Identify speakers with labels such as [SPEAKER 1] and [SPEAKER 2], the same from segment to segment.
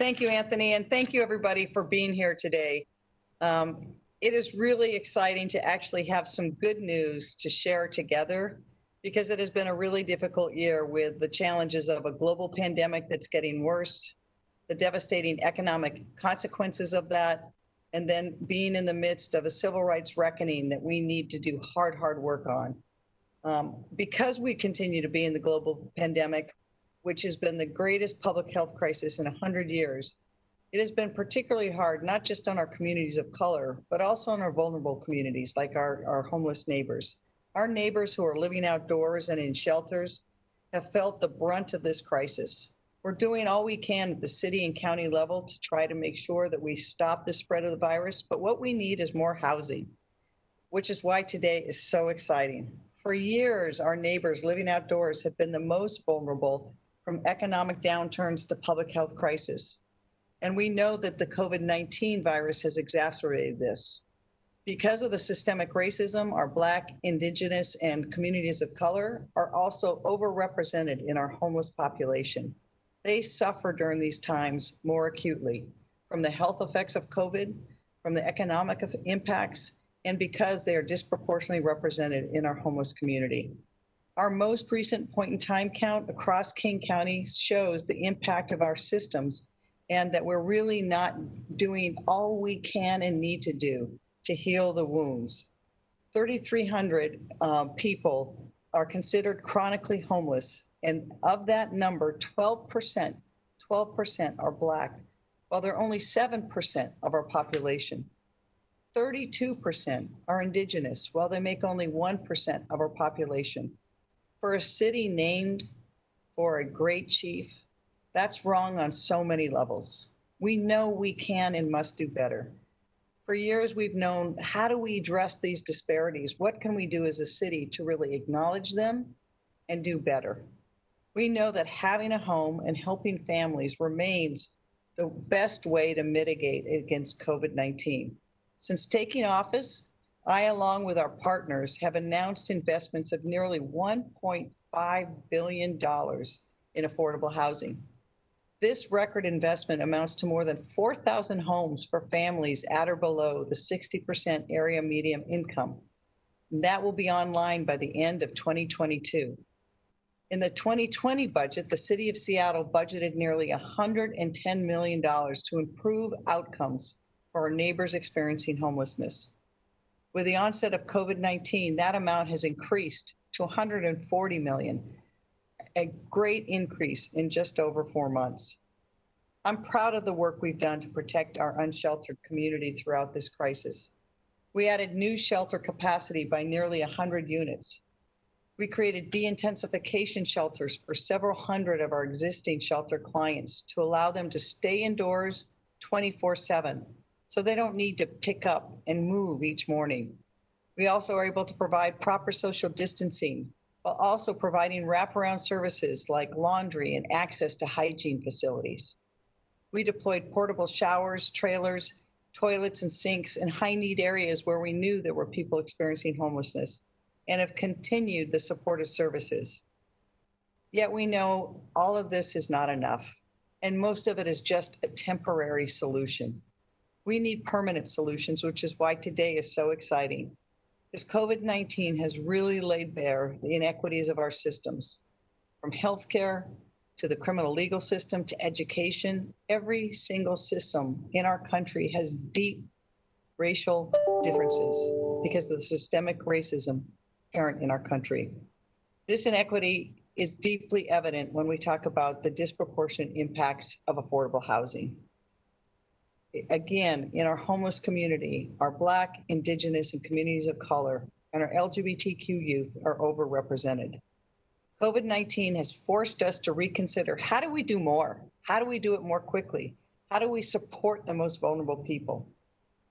[SPEAKER 1] Thank you, Anthony, and thank you, everybody, for being here today. It is really exciting to actually have some good news to share together because it has been a really difficult year with the challenges of a global pandemic that's getting worse, the devastating economic consequences of that, and then being in the midst of a civil rights reckoning that we need to do hard work on. Because we continue to be in the global pandemic, which has been the greatest public health crisis in 100 years, it has been particularly hard, not just on our communities of color, but also on our vulnerable communities like our homeless neighbors. Our neighbors who are living outdoors and in shelters have felt the brunt of this crisis. We're doing all we can at the city and county level to try to make sure that we stop the spread of the virus, but what we need is more housing, which is why today is so exciting. For years, our neighbors living outdoors have been the most vulnerable from economic downturns to public health crisis. And we know that the COVID-19 virus has exacerbated this. Because of the systemic racism, our Black, Indigenous, and communities of color are also overrepresented in our homeless population. They suffer during these times more acutely from the health effects of COVID, from the economic impacts, and because they are disproportionately represented in our homeless community. Our most recent point-in-time count across King County shows the impact of our systems and that we're really not doing all we can and need to do to heal the wounds. 3,300 people are considered chronically homeless, and of that number, 12% are Black, while they're only 7% of our population. 32% are Indigenous, while they make only 1% of our population. For a city named for a great chief, that's wrong on so many levels. We know we can and must do better. For years, we've known, how do we address these disparities? What can we do as a city to really acknowledge them and do better? We know that having a home and helping families remains the best way to mitigate against COVID-19. Since taking office, I, along with our partners, have announced investments of nearly $1.5 billion in affordable housing. This record investment amounts to more than 4,000 homes for families at or below the 60% area median income. And that will be online by the end of 2022. In the 2020 budget, the City of Seattle budgeted nearly $110 million to improve outcomes for our neighbors experiencing homelessness. With the onset of COVID-19, that amount has increased to $140 million, a great increase in just over 4 months. I'm proud of the work we've done to protect our unsheltered community throughout this crisis. We added new shelter capacity by nearly 100 units. We created de-intensification shelters for several hundred of our existing shelter clients to allow them to stay indoors 24/7, so they don't need to pick up and move each morning. We also are able to provide proper social distancing while also providing wraparound services like laundry and access to hygiene facilities. We deployed portable showers, trailers, toilets, and sinks in high-need areas where we knew there were people experiencing homelessness and have continued the supportive services. Yet we know all of this is not enough, and most of it is just a temporary solution. We need permanent solutions, which is why today is so exciting. This COVID-19 has really laid bare the inequities of our systems. From healthcare to the criminal legal system to education, every single system in our country has deep racial differences because of the systemic racism inherent in our country. This inequity is deeply evident when we talk about the disproportionate impacts of affordable housing. Again, in our homeless community, our Black, Indigenous, and communities of color, and our LGBTQ youth are overrepresented. COVID-19 has forced us to reconsider, how do we do more? How do we do it more quickly? How do we support the most vulnerable people?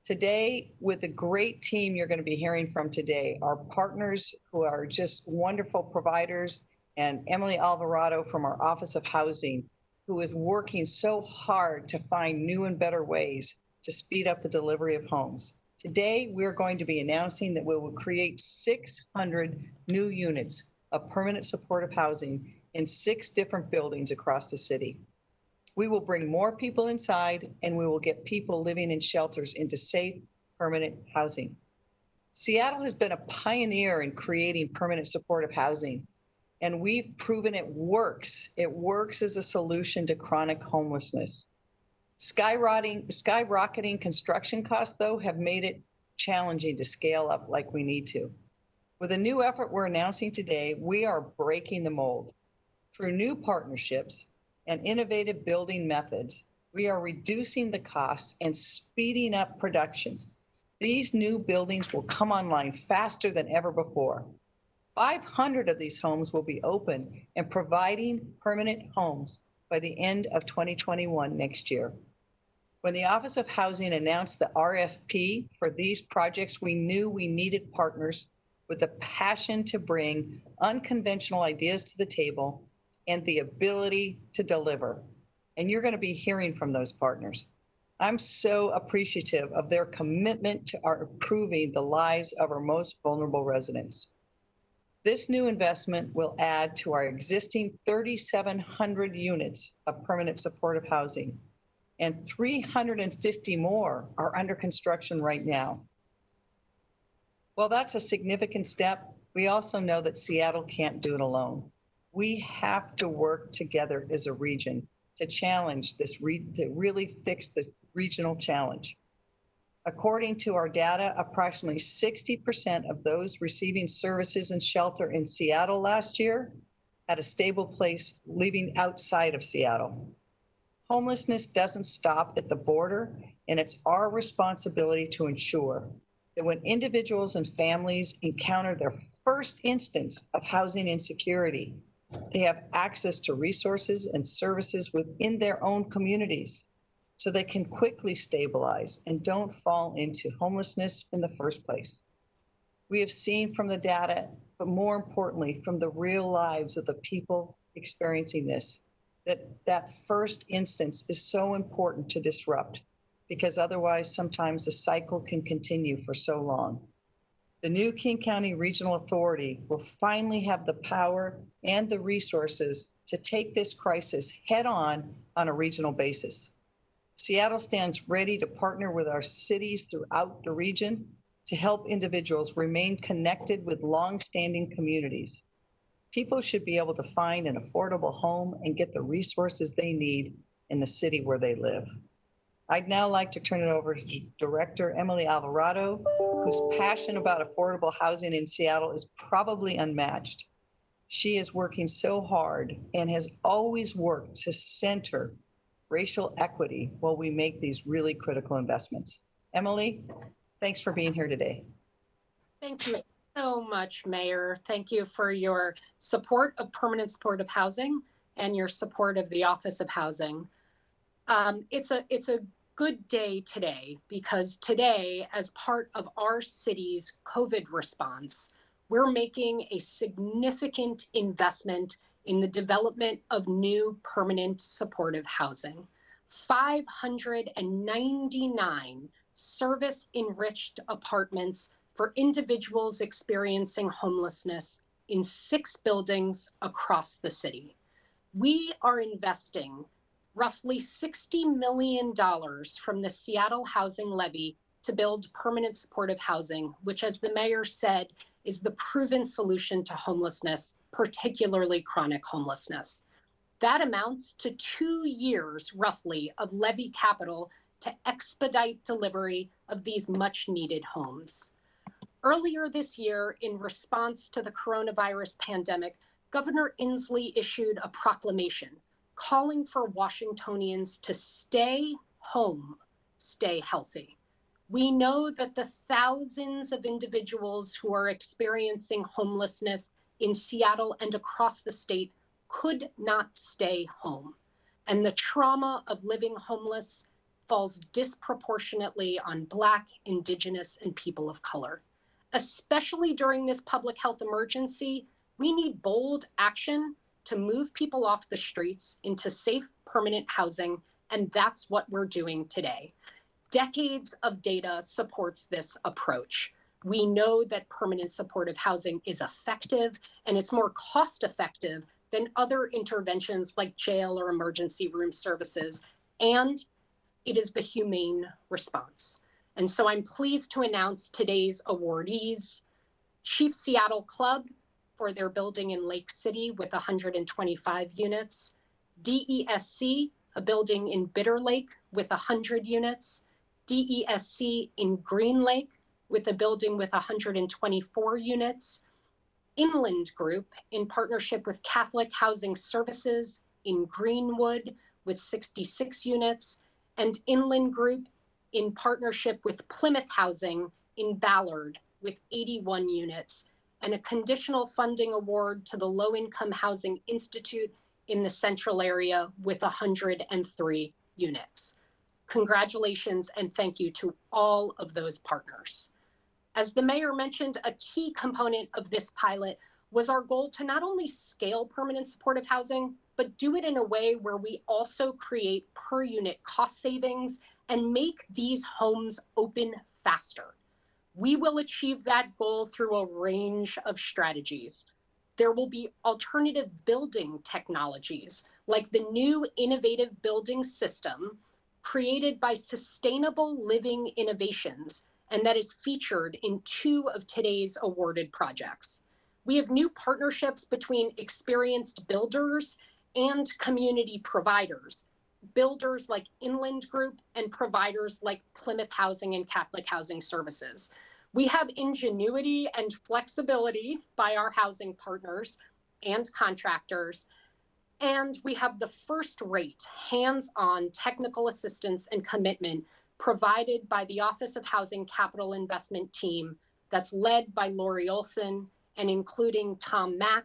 [SPEAKER 1] Today, with the great team you're going to be hearing from today, our partners who are just wonderful providers, and Emily Alvarado from our Office of Housing, who is working so hard to find new and better ways to speed up the delivery of homes. Today, we're going to be announcing that we will create 600 new units of permanent supportive housing in 6 different buildings across the city. We will bring more people inside, and we will get people living in shelters into safe, permanent housing. Seattle has been a pioneer in creating permanent supportive housing, and we've proven it works. It works as a solution to chronic homelessness. Skyrocketing construction costs, though, have made it challenging to scale up like we need to. With a new effort we're announcing today, we are breaking the mold. Through new partnerships and innovative building methods, we are reducing the costs and speeding up production. These new buildings will come online faster than ever before. 500 of these homes will be open and providing permanent homes by the end of 2021 next year. When the Office of Housing announced the RFP for these projects, we knew we needed partners with a passion to bring unconventional ideas to the table and the ability to deliver. And you're going to be hearing from those partners. I'm so appreciative of their commitment to improving the lives of our most vulnerable residents. This new investment will add to our existing 3,700 units of permanent supportive housing, and 350 more are under construction right now. While that's a significant step, we also know that Seattle can't do it alone. We have to work together as a region to challenge this, to really fix this regional challenge. According to our data, approximately 60% of those receiving services and shelter in Seattle last year had a stable place living outside of Seattle. Homelessness doesn't stop at the border, and it's our responsibility to ensure that when individuals and families encounter their first instance of housing insecurity, they have access to resources and services within their own communities so they can quickly stabilize and don't fall into homelessness in the first place. We have seen from the data, but more importantly, from the real lives of the people experiencing this, that first instance is so important to disrupt, because otherwise sometimes the cycle can continue for so long. The new King County Regional Authority will finally have the power and the resources to take this crisis head on a regional basis. Seattle stands ready to partner with our cities throughout the region to help individuals remain connected with long-standing communities. People should be able to find an affordable home and get the resources they need in the city where they live. I'd now like to turn it over to Director Emily Alvarado, whose passion about affordable housing in Seattle is probably unmatched. She is working so hard and has always worked to center racial equity while we make these really critical investments. Emily, thanks for being here today.
[SPEAKER 2] Thank you so much, Mayor. Thank you for your support of permanent supportive housing and your support of the Office of Housing. It's a good day today, because today, as part of our city's COVID response, we're making a significant investment in the development of new permanent supportive housing. 599 service-enriched apartments for individuals experiencing homelessness in 6 buildings across the city. We are investing roughly $60 million from the Seattle Housing Levy to build permanent supportive housing, which, as the mayor said, is the proven solution to homelessness, particularly chronic homelessness. That amounts to 2 years, roughly, of levy capital to expedite delivery of these much needed homes. Earlier this year, in response to the coronavirus pandemic, Governor Inslee issued a proclamation calling for Washingtonians to stay home, stay healthy. We know that the thousands of individuals who are experiencing homelessness in Seattle and across the state could not stay home. And the trauma of living homeless falls disproportionately on Black, Indigenous, and people of color. Especially during this public health emergency, we need bold action to move people off the streets into safe, permanent housing, and that's what we're doing today. Decades of data supports this approach. We know that permanent supportive housing is effective, and it's more cost effective than other interventions like jail or emergency room services, and it is the humane response. And so I'm pleased to announce today's awardees: Chief Seattle Club for their building in Lake City with 125 units, DESC, a building in Bitter Lake with 100 units, DESC in Green Lake with a building with 124 units, Inland Group in partnership with Catholic Housing Services in Greenwood with 66 units, and Inland Group in partnership with Plymouth Housing in Ballard with 81 units, and a conditional funding award to the Low Income Housing Institute in the central area with 103 units. Congratulations and thank you to all of those partners. As the mayor mentioned, a key component of this pilot was our goal to not only scale permanent supportive housing, but do it in a way where we also create per unit cost savings and make these homes open faster. We will achieve that goal through a range of strategies. There will be alternative building technologies, like the new innovative building system created by Sustainable Living Innovations, and that is featured in 2 of today's awarded projects. We have new partnerships between experienced builders and community providers, builders like Inland Group and providers like Plymouth Housing and Catholic Housing Services. We have ingenuity and flexibility by our housing partners and contractors, and we have the first-rate, hands-on technical assistance and commitment provided by the Office of Housing Capital Investment team that's led by Lori Olson and including Tom Mack,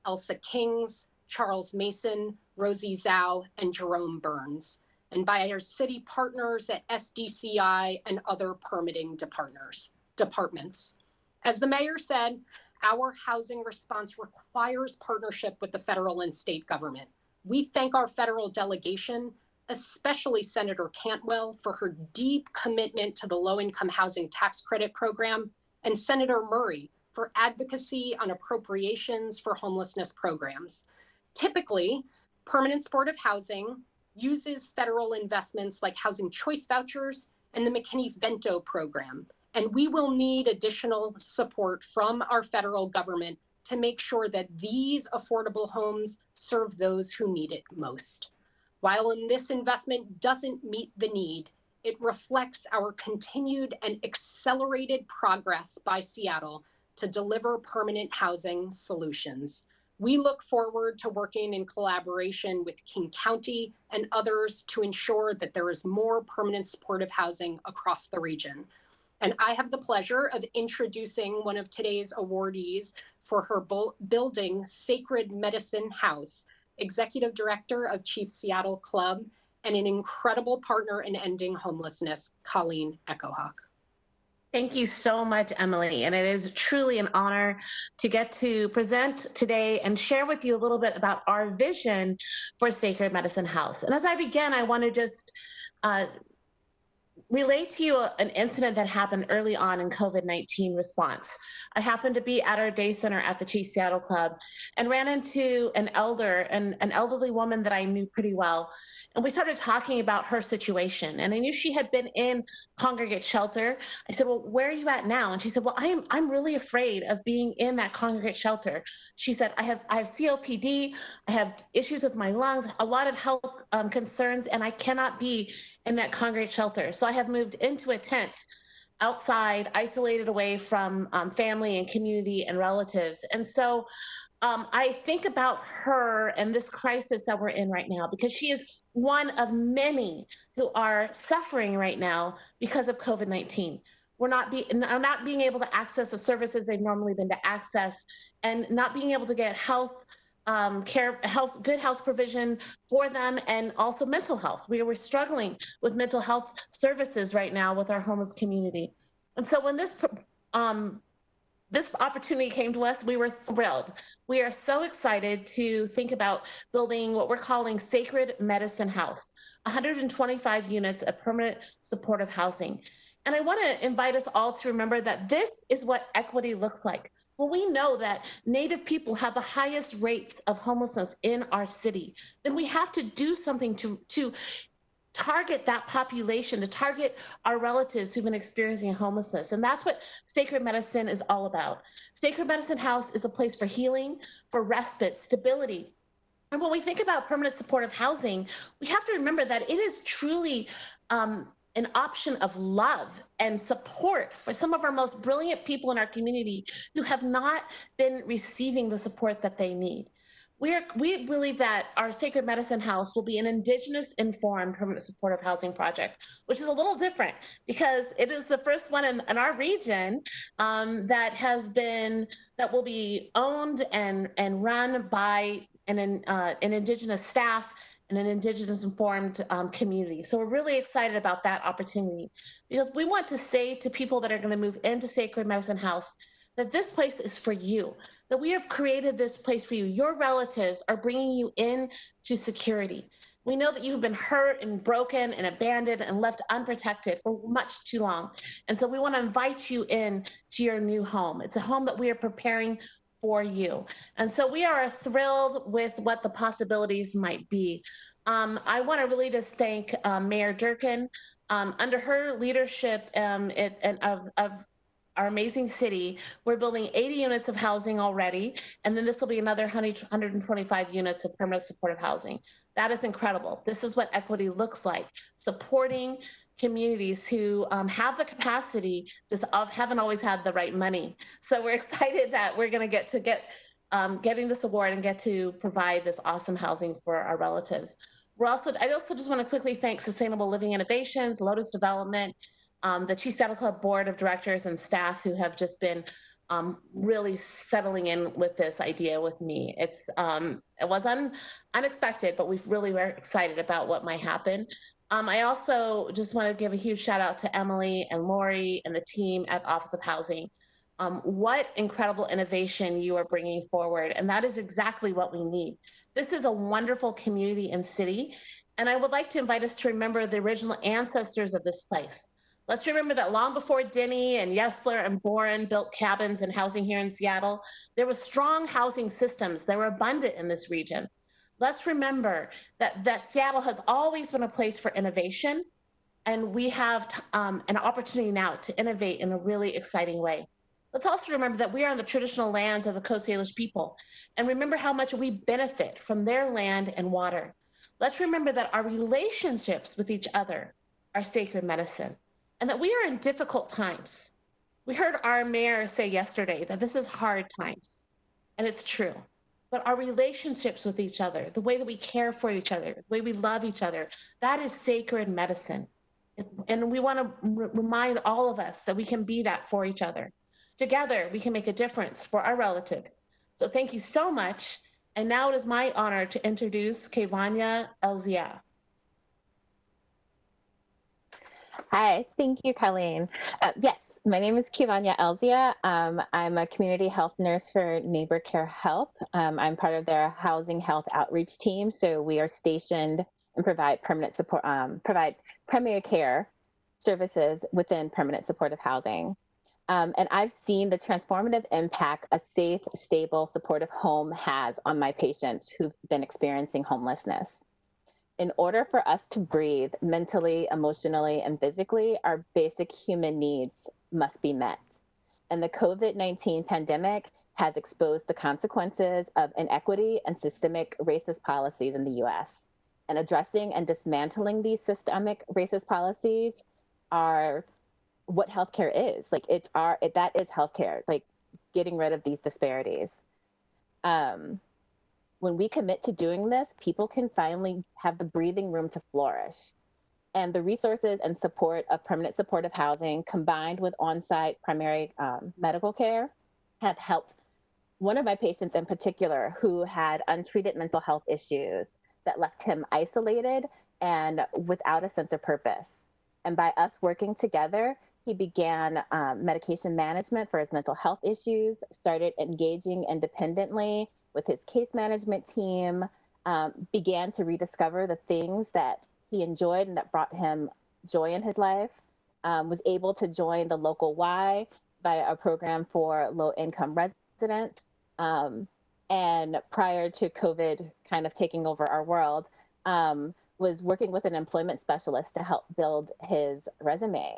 [SPEAKER 2] Elsa Kings, Charles Mason, Rosie Zhao, and Jerome Burns, and by our city partners at SDCI and other permitting departments. As the mayor said, our housing response requires partnership with the federal and state government. We thank our federal delegation, especially Senator Cantwell, for her deep commitment to the low-income housing tax credit program, and Senator Murray for advocacy on appropriations for homelessness programs. Typically, permanent supportive housing uses federal investments like housing choice vouchers and the McKinney-Vento program, and we will need additional support from our federal government to make sure that these affordable homes serve those who need it most. While this investment doesn't meet the need, it reflects our continued and accelerated progress by Seattle to deliver permanent housing solutions. We look forward to working in collaboration with King County and others to ensure that there is more permanent supportive housing across the region. And I have the pleasure of introducing one of today's awardees for her building, Sacred Medicine House, Executive Director of Chief Seattle Club, and an incredible partner in ending homelessness, Colleen Echohawk.
[SPEAKER 3] Thank you so much, Emily. And it is truly an honor to get to present today and share with you a little bit about our vision for Sacred Medicine House. And as I begin, I want to just relate to you an incident that happened early on in COVID-19 response. I happened to be at our day center at the Chief Seattle Club and ran into an elderly woman that I knew pretty well. And we started talking about her situation. And I knew she had been in congregate shelter. I said, well, where are you at now? And she said, well, I'm really afraid of being in that congregate shelter. She said, I have COPD, I have issues with my lungs, a lot of health concerns, and I cannot be in that congregate shelter. So I have moved into a tent outside, isolated away from family and community and relatives. And so I think about her and this crisis that we're in right now, because she is one of many who are suffering right now because of COVID-19. We're not being able to access the services they've normally been to access, and not being able to get good health provision for them, and also mental health. We were struggling with mental health services right now with our homeless community. And so when this opportunity came to us, we were thrilled. We are so excited to think about building what we're calling Sacred Medicine House, 125 units of permanent supportive housing. And I want to invite us all to remember that this is what equity looks like. Well, we know that Native people have the highest rates of homelessness in our city. Then we have to do something to target that population, to target our relatives who've been experiencing homelessness. And that's what Sacred Medicine is all about. Sacred Medicine House is a place for healing, for respite, stability. And when we think about permanent supportive housing, we have to remember that it is truly an option of love and support for some of our most brilliant people in our community who have not been receiving the support that they need. We believe that our Sacred Medicine House will be an Indigenous informed permanent supportive housing project, which is a little different because it is the first one in our region that will be owned and run by an Indigenous staff and an Indigenous informed community. So we're really excited about that opportunity because we want to say to people that are going to move into Sacred Medicine House that this place is for you, that we have created this place for you. Your relatives are bringing you into security. We know that you've been hurt and broken and abandoned and left unprotected for much too long. And so we want to invite you in to your new home. It's a home that we are preparing for you. And so we are thrilled with what the possibilities might be. I want to really just thank Mayor Durkan. Under her leadership of our amazing city, we're building 80 units of housing already, and then this will be another 125 units of permanent supportive housing. That is incredible. This is what equity looks like, supporting communities who have the capacity, just haven't always had the right money. So we're excited that we're going to get getting this award and get to provide this awesome housing for our relatives. I also just want to quickly thank Sustainable Living Innovations, Lotus Development, the Seattle Club Board of Directors and staff who have just been really settling in with this idea with me. It was unexpected, but we really were excited about what might happen. I also just want to give a huge shout out to Emily and Lori and the team at Office of Housing. What incredible innovation you are bringing forward, and that is exactly what we need. This is a wonderful community and city, and I would like to invite us to remember the original ancestors of this place. Let's remember that long before Denny and Yesler and Boren built cabins and housing here in Seattle, there were strong housing systems that were abundant in this region. Let's remember that Seattle has always been a place for innovation, and we have an opportunity now to innovate in a really exciting way. Let's also remember that we are on the traditional lands of the Coast Salish people, and remember how much we benefit from their land and water. Let's remember that our relationships with each other are sacred medicine, and that we are in difficult times. We heard our mayor say yesterday that this is hard times, and it's true. But our relationships with each other, the way that we care for each other, the way we love each other, that is sacred medicine. And we want to remind all of us that we can be that for each other. Together, we can make a difference for our relatives. So thank you so much. And now it is my honor to introduce Kevonya Elzia.
[SPEAKER 4] Hi, thank you, Colleen. Yes, my name is Kevonya Elzia. I'm a community health nurse for Neighborcare Health. I'm part of their housing health outreach team. So we are stationed and provide permanent support, provide primary care services within permanent supportive housing. And I've seen the transformative impact a safe, stable, supportive home has on my patients who've been experiencing homelessness. In order for us to breathe mentally, emotionally, and physically, our basic human needs must be met. And the COVID-19 pandemic has exposed the consequences of inequity and systemic racist policies in the US. And addressing and dismantling these systemic racist policies are what healthcare is. Like that is healthcare, like getting rid of these disparities. When we commit to doing this, people can finally have the breathing room to flourish. And the resources and support of permanent supportive housing combined with on-site primary medical care have helped one of my patients in particular who had untreated mental health issues that left him isolated and without a sense of purpose. And by us working together, he began medication management for his mental health issues, started engaging independently with his case management team, began to rediscover the things that he enjoyed and that brought him joy in his life, was able to join the local Y via a program for low-income residents. And prior to COVID kind of taking over our world, was working with an employment specialist to help build his resume.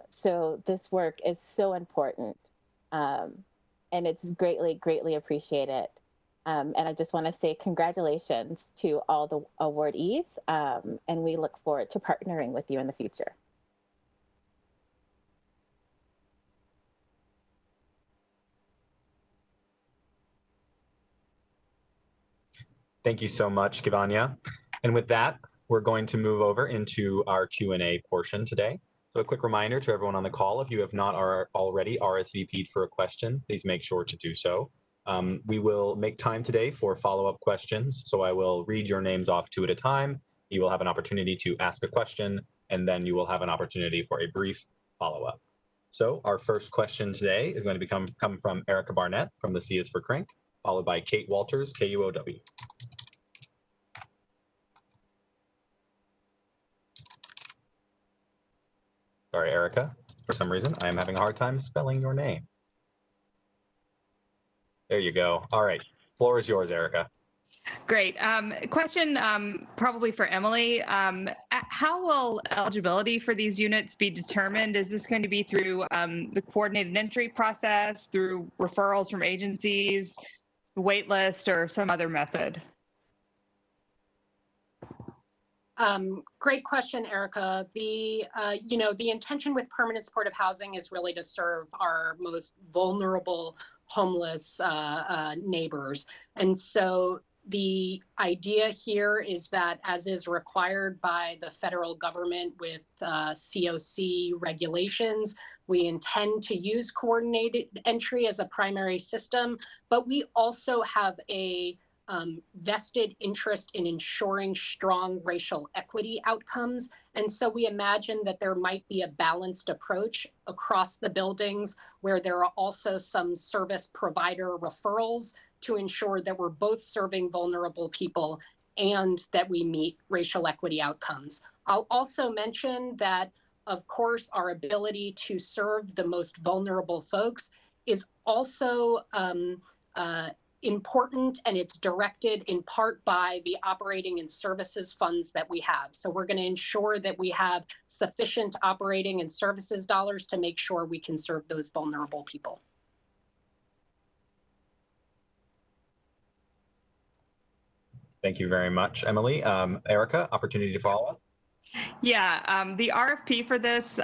[SPEAKER 4] So this work is so important, and it's greatly appreciated. And I just want to say congratulations to all the awardees, and we look forward to partnering with you in the future.
[SPEAKER 5] Thank you so much, Kevonya. And with that, we're going to move over into our Q&A portion today. So a quick reminder to everyone on the call, if you have not already RSVP'd for a question, please make sure to do so. We will make time today for follow-up questions, so I will read your names off two at a time. You will have an opportunity to ask a question, and then you will have an opportunity for a brief follow-up. So our first question today is going to come from Erica Barnett from the C is for Crink, followed by Kate Walters, KUOW. Sorry, Erica. For some reason, I am having a hard time spelling your name. There you go. All right. Floor is yours, Erica.
[SPEAKER 6] Great. Question probably for Emily. How will eligibility for these units be determined? Is this going to be through the coordinated entry process, through referrals from agencies, wait list, or some other method?
[SPEAKER 2] Great question, Erica. The intention with permanent supportive housing is really to serve our most vulnerable homeless neighbors. And so the idea here is that, as is required by the federal government with COC regulations, we intend to use coordinated entry as a primary system, but we also have a vested interest in ensuring strong racial equity outcomes. And so we imagine that there might be a balanced approach across the buildings where there are also some service provider referrals to ensure that we're both serving vulnerable people and that we meet racial equity outcomes. I'll also mention that, of course, our ability to serve the most vulnerable folks is also important, and it's directed in part by the operating and services funds that we have. So we're going to ensure that we have sufficient operating and services dollars to make sure we can serve those vulnerable people.
[SPEAKER 5] Thank you very much, Emily. Erica, opportunity to follow up?
[SPEAKER 6] Yeah, the RFP for this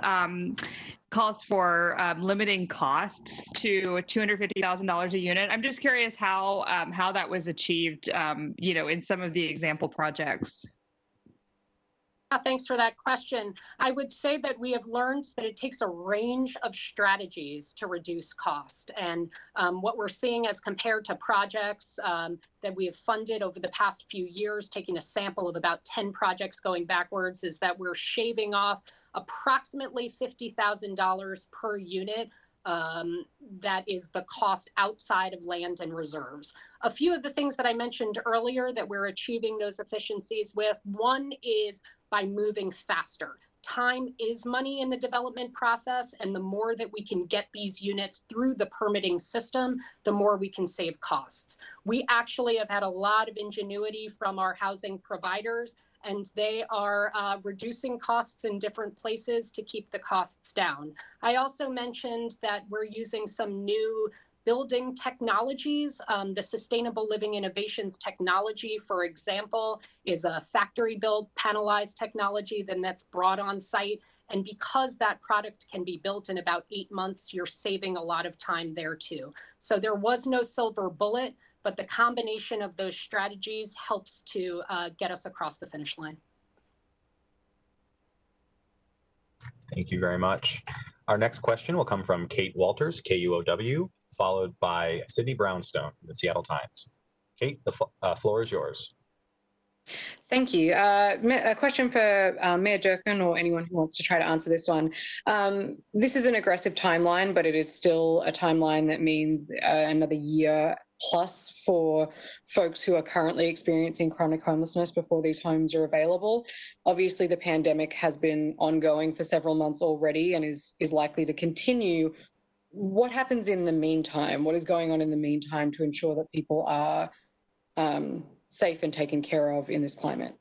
[SPEAKER 6] calls for limiting costs to $250,000 a unit. I'm just curious how that was achieved, in some of the example projects.
[SPEAKER 2] Thanks for that question. I would say that we have learned that it takes a range of strategies to reduce cost. And what we're seeing as compared to projects that we have funded over the past few years, taking a sample of about 10 projects going backwards, is that we're shaving off approximately $50,000 per unit. That is the cost outside of land and reserves. A few of the things that I mentioned earlier that we're achieving those efficiencies with, one is by moving faster. Time is money in the development process, and the more that we can get these units through the permitting system, the more we can save costs. We actually have had a lot of ingenuity from our housing providers, and they are reducing costs in different places to keep the costs down. I also mentioned that we're using some new building technologies. The Sustainable Living Innovations technology, for example, is a factory built panelized technology that's brought on site. And because that product can be built in about 8 months, you're saving a lot of time there too. So there was no silver bullet, but the combination of those strategies helps to get us across the finish line.
[SPEAKER 5] Thank you very much. Our next question will come from Kate Walters, KUOW, followed by Sydney Brownstone from the Seattle Times. Kate, the floor is yours.
[SPEAKER 7] Thank you. A question for Mayor Durkan or anyone who wants to try to answer this one. This is an aggressive timeline, but it is still a timeline that means another year plus for folks who are currently experiencing chronic homelessness before these homes are available. Obviously, the pandemic has been ongoing for several months already and is likely to continue what happens in the meantime? What is going on in the meantime to ensure that people are safe and taken care of in this climate?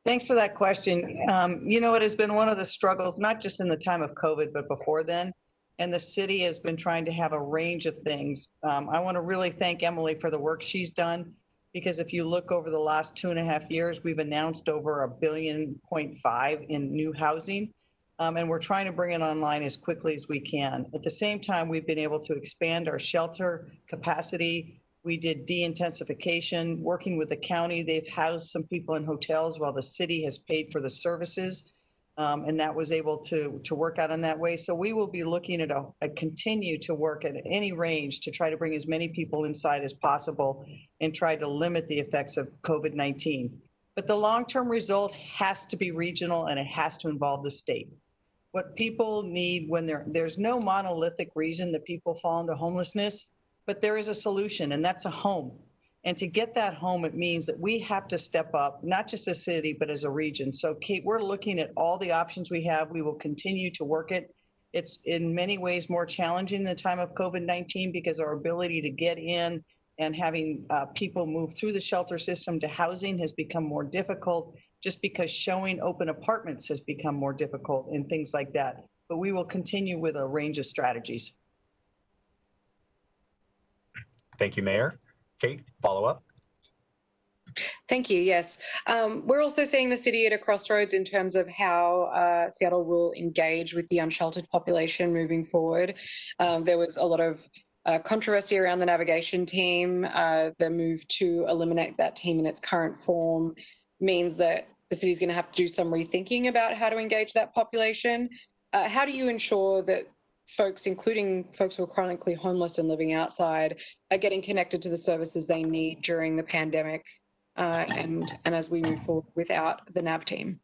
[SPEAKER 1] Thanks for that question. You know, it has been one of the struggles, not just in the time of COVID, but before then. And the city has been trying to have a range of things. I want to really thank Emily for the work she's done, because if you look over the last 2.5 years, we've announced over $1.5 billion in new housing. And we're trying to bring it online as quickly as we can. At the same time, we've been able to expand our shelter capacity. We did de-intensification, working with the county. They've housed some people in hotels while the city has paid for the services. And that was able to work out in that way. So we will be looking at continue to work at any range to try to bring as many people inside as possible and try to limit the effects of COVID-19. But the long-term result has to be regional, and it has to involve the state. What people need when there's no monolithic reason that people fall into homelessness, but there is a solution, and that's a home. And to get that home, it means that we have to step up, not just as a city, but as a region. So, Kate, we're looking at all the options we have. We will continue to work it. It's in many ways more challenging in the time of COVID-19 because our ability to get in and having people move through the shelter system to housing has become more difficult, just because showing open apartments has become more difficult and things like that. But we will continue with a range of strategies.
[SPEAKER 5] Thank you, Mayor. Kate, follow up.
[SPEAKER 7] Thank you. Yes. We're also seeing the city at a crossroads in terms of how Seattle will engage with the unsheltered population moving forward. There was a lot of controversy around the navigation team. The move to eliminate that team in its current form means that the city is going to have to do some rethinking about how to engage that population. How do you ensure that folks, including folks who are chronically homeless and living outside, are getting connected to the services they need during the pandemic and as we move forward without the NAV team?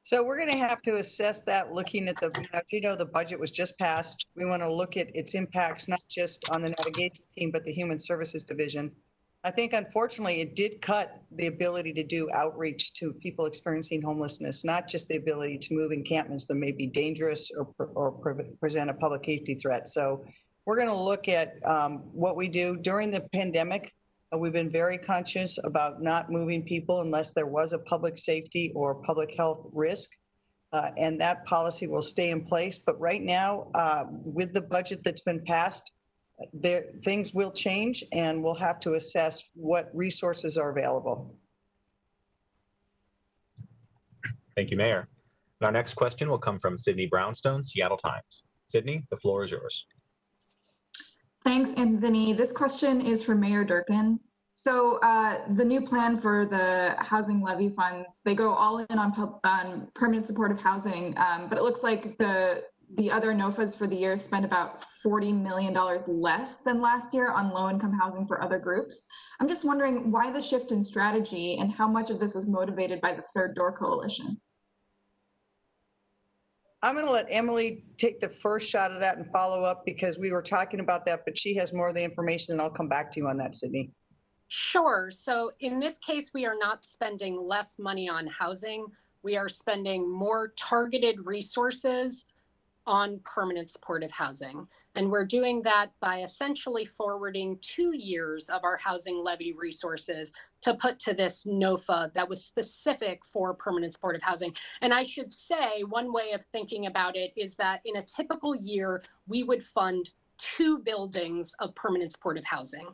[SPEAKER 1] So we're going to have to assess that, looking at the budget was just passed. We want to look at its impacts, not just on the navigation team, but the human services division. I think, unfortunately, it did cut the ability to do outreach to people experiencing homelessness, not just the ability to move encampments that may be dangerous or present a public safety threat. So we're going to look at what we do during the pandemic. We've been very conscious about not moving people unless there was a public safety or public health risk. And that policy will stay in place. But right now, with the budget that's been passed, things will change, and we'll have to assess what resources are available.
[SPEAKER 5] Thank you, Mayor. And our next question will come from Sydney Brownstone, Seattle Times. Sydney, the floor is yours.
[SPEAKER 8] Thanks, Anthony. This question is for Mayor Durkan. So the new plan for the housing levy funds, they go all in on permanent supportive housing, but it looks like the other NOFAs for the year spent about $40 million less than last year on low-income housing for other groups. I'm just wondering why the shift in strategy and how much of this was motivated by the Third Door Coalition.
[SPEAKER 1] I'm going to let Emily take the first shot of that and follow up, because we were talking about that, but she has more of the information, and I'll come back to you on that, Sydney.
[SPEAKER 2] Sure. So in this case, we are not spending less money on housing. We are spending more targeted resources on permanent supportive housing. And we're doing that by essentially forwarding 2 years of our housing levy resources to put to this NOFA that was specific for permanent supportive housing. And I should say, one way of thinking about it is that in a typical year, we would fund 2 buildings of permanent supportive housing.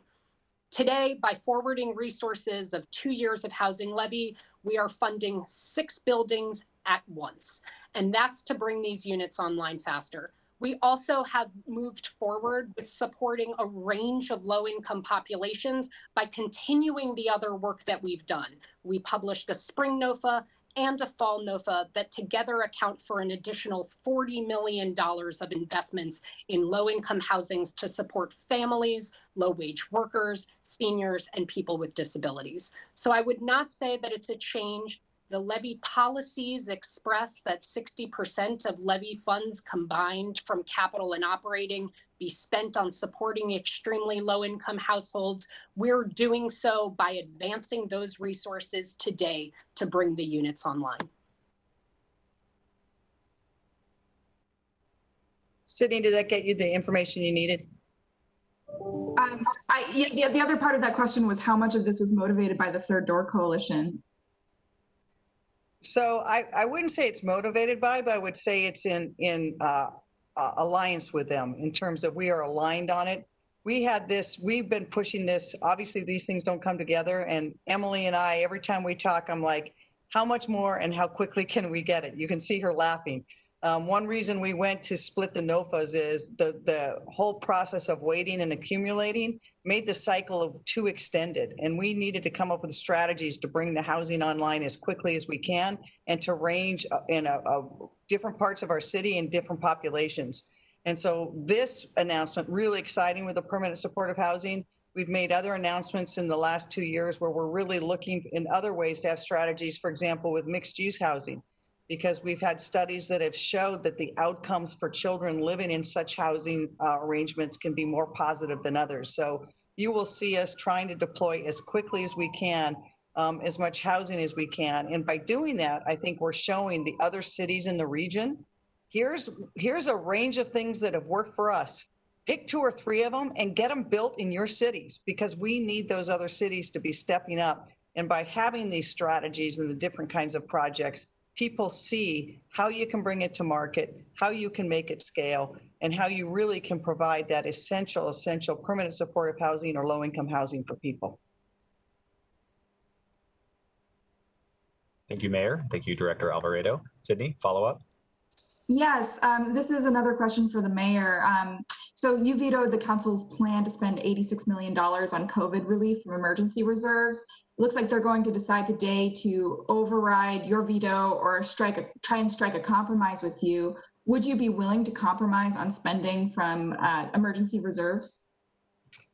[SPEAKER 2] Today, by forwarding resources of 2 years of housing levy, we are funding 6 buildings at once. And that's to bring these units online faster. We also have moved forward with supporting a range of low-income populations by continuing the other work that we've done. We published a spring NOFA and a fall NOFA that together account for an additional $40 million of investments in low-income housings to support families, low-wage workers, seniors, and people with disabilities. So I would not say that it's a change. The levy policies express that 60% of levy funds combined from capital and operating be spent on supporting extremely low-income households. We're doing so by advancing those resources today to bring the units online.
[SPEAKER 1] Sydney, did that get you the information you needed?
[SPEAKER 8] The other part of that question was how much of this was motivated by the Third Door Coalition?
[SPEAKER 1] So I wouldn't say it's motivated by, but I would say it's in alliance with them in terms of we are aligned on it. We've been pushing this. Obviously, these things don't come together. And Emily and I, every time we talk, I'm like, how much more and how quickly can we get it? You can see her laughing. One reason we went to split the NOFAs is the whole process of waiting and accumulating made the cycle too extended. And we needed to come up with strategies to bring the housing online as quickly as we can and to range in different parts of our city and different populations. And so this announcement, really exciting with the permanent supportive housing. We've made other announcements in the last 2 years where we're really looking in other ways to have strategies, for example, with mixed use housing, because we've had studies that have showed that the outcomes for children living in such housing arrangements can be more positive than others. So you will see us trying to deploy as quickly as we can, as much housing as we can. And by doing that, I think we're showing the other cities in the region, here's a range of things that have worked for us. Pick 2 or 3 of them and get them built in your cities, because we need those other cities to be stepping up. And by having these strategies and the different kinds of projects, people see how you can bring it to market, how you can make it scale, and how you really can provide that essential permanent supportive housing or low-income housing for people.
[SPEAKER 5] Thank you, Mayor. Thank you, Director Alvarado. Sydney, follow up?
[SPEAKER 8] Yes, this is another question for the mayor. So you vetoed the council's plan to spend $86 million on COVID relief from emergency reserves. It looks like they're going to decide today to override your veto or try and strike a compromise with you. Would you be willing to compromise on spending from emergency reserves?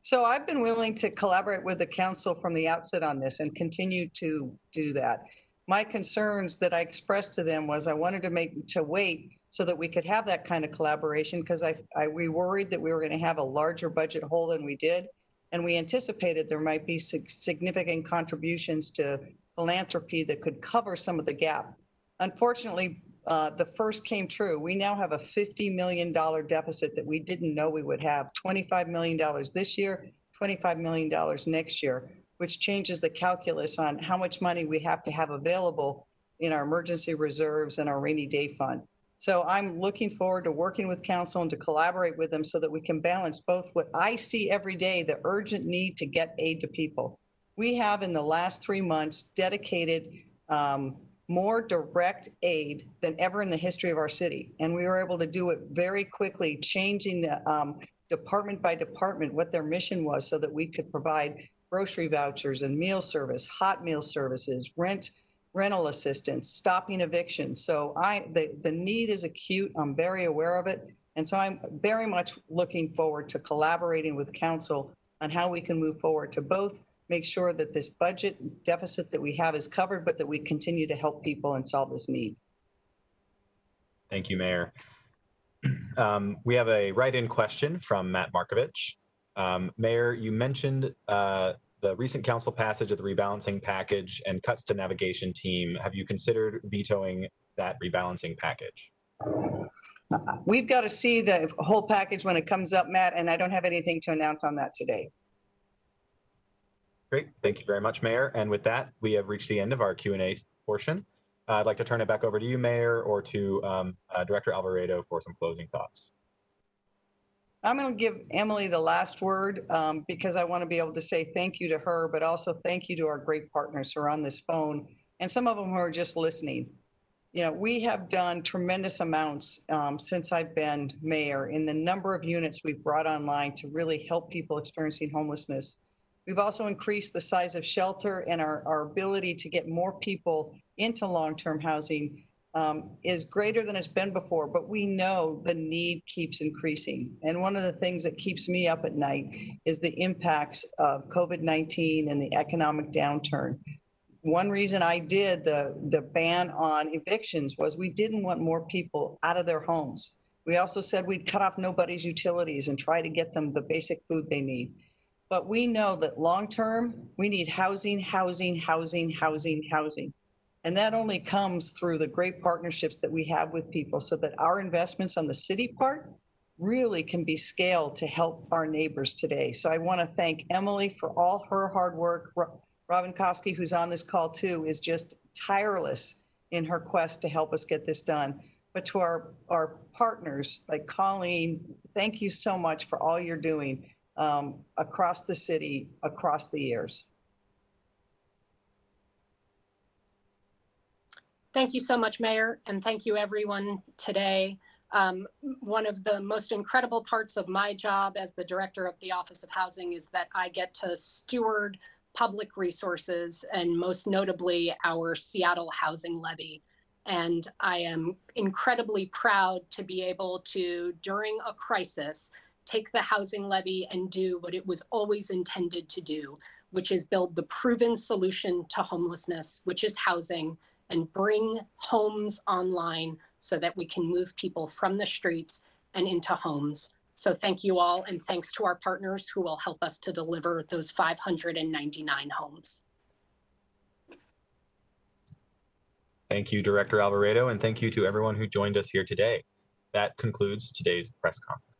[SPEAKER 1] So I've been willing to collaborate with the council from the outset on this and continue to do that. My concerns that I expressed to them was I wanted to wait so that we could have that kind of collaboration, because we worried that we were going to have a larger budget hole than we did. And we anticipated there might be significant contributions to philanthropy that could cover some of the gap. Unfortunately, the first came true. We now have a $50 million deficit that we didn't know we would have. $25 million this year, $25 million next year, which changes the calculus on how much money we have to have available in our emergency reserves and our rainy day fund. So I'm looking forward to working with council and to collaborate with them so that we can balance both what I see every day, the urgent need to get aid to people. We have in the last 3 months dedicated more direct aid than ever in the history of our city. And we were able to do it very quickly, changing the department by department what their mission was so that we could provide grocery vouchers and meal service, hot meal services, rental assistance, stopping evictions. So the need is acute. I'm very aware of it. And so I'm very much looking forward to collaborating with council on how we can move forward to both make sure that this budget deficit that we have is covered, but that we continue to help people and solve this need.
[SPEAKER 5] Thank you, Mayor. We have a write-in question from Matt Markovich. Mayor, you mentioned the recent council passage of the rebalancing package and cuts to navigation team. Have you considered vetoing that rebalancing package?
[SPEAKER 1] We've got to see the whole package when it comes up, Matt, and I don't have anything to announce on that today.
[SPEAKER 5] Great. Thank you very much, Mayor. And with that, we have reached the end of our Q&A portion. I'd like to turn it back over to you, Mayor, or to Director Alvarado for some closing thoughts.
[SPEAKER 1] I'm going to give Emily the last word because I want to be able to say thank you to her, but also thank you to our great partners who are on this phone and some of them who are just listening. You know, we have done tremendous amounts since I've been mayor in the number of units we've brought online to really help people experiencing homelessness. We've also increased the size of shelter, and our ability to get more people into long-term housing is greater than it's been before, but we know the need keeps increasing. And one of the things that keeps me up at night is the impacts of COVID-19 and the economic downturn. One reason I did the ban on evictions was we didn't want more people out of their homes. We also said we'd cut off nobody's utilities and try to get them the basic food they need. But we know that long-term, we need housing, housing, housing, housing, housing. And that only comes through the great partnerships that we have with people so that our investments on the city part really can be scaled to help our neighbors today. So I want to thank Emily for all her hard work. Robin Koski, who's on this call too, is just tireless in her quest to help us get this done. But to our partners like Colleen, thank you so much for all you're doing across the city, across the years.
[SPEAKER 2] Thank you so much, Mayor, and thank you everyone today. One of the most incredible parts of my job as the director of the Office of Housing is that I get to steward public resources, and most notably our Seattle Housing Levy. And I am incredibly proud to be able to, during a crisis, take the housing levy and do what it was always intended to do, which is build the proven solution to homelessness, which is housing, and bring homes online so that we can move people from the streets and into homes. So thank you all, and thanks to our partners who will help us to deliver those 599 homes.
[SPEAKER 5] Thank you, Director Alvarado, and thank you to everyone who joined us here today. That concludes today's press conference.